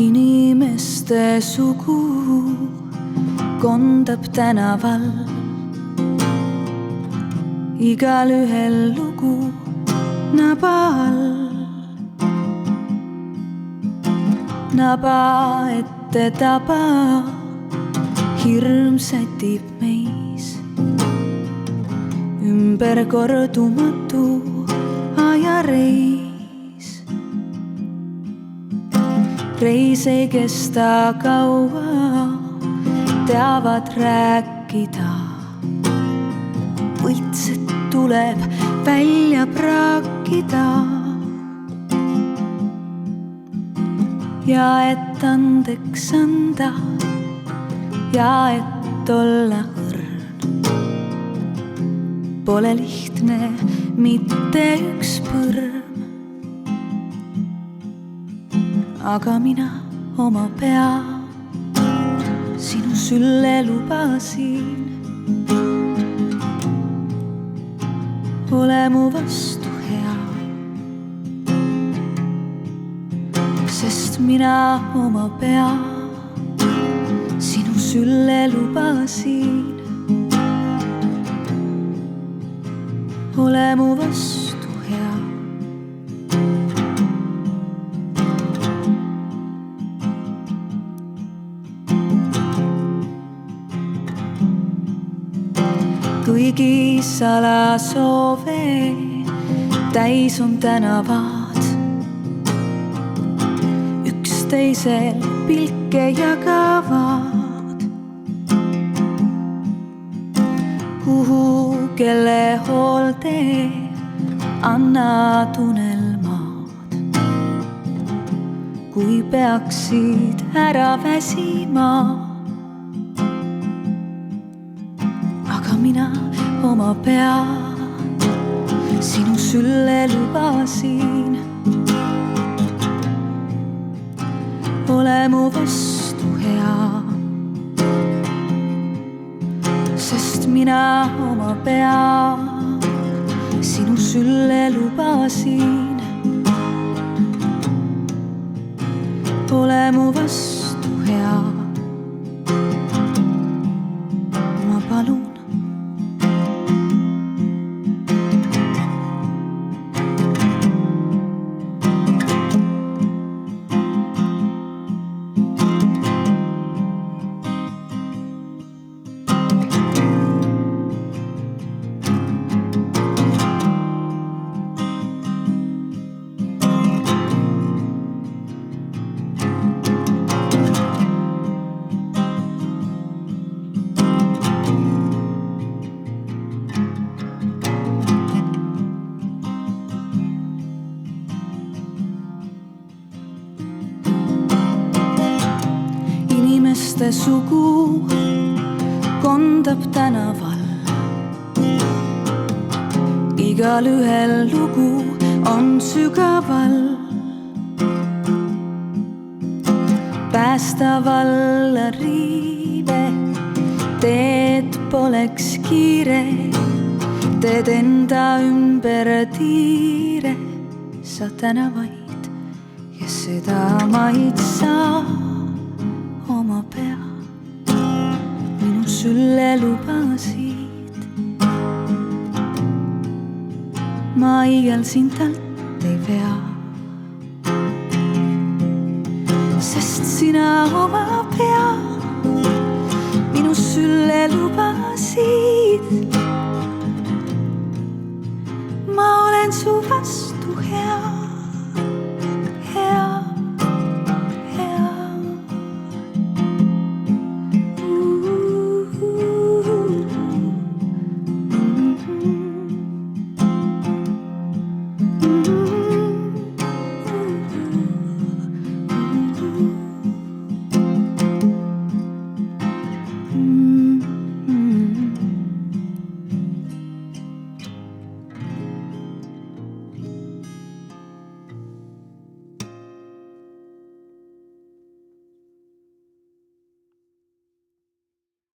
Inimeste sugu kondab tänaval, igalühel lugu naba all. Naba ette taba, hirm sätib meis, ümber kordumatu ajareis. Reis ei kesta kaua, teavad rääkida, võitsed tuleb välja praakida. Ja et andeks anda ja et olla õrn, pole lihtne mitte üks põrm. Aga mina oma pea sinu sülle lubasin, ole mu vastu hea, sest mina oma pea sinu sülle lubasin, ole mu vastu hea. Kuigi salasoove täis on tänavad, üksteisel pilke jagavad, kuhu kelle hoolde anna tunnelmaad. Kui peaksid ära väsima, aga mina oma pea sinu sülle lubasin, ole mu vastu hea, sest mina oma pea sinu sülle lubasin, ole mu vastu hea. Ma palun. Inimeste sugu kondab tänaval, igalühel lugu on sügaval. Päästa valla riive, teed poleks kiire, teed enda ümber tiire. Sa tänavaid ja seda maid sa oma pea minu sülle lubasid. Ma iial sind alt ei vea, sest sina oma pea minu sülle lubasid. Ma olen su vastu hea.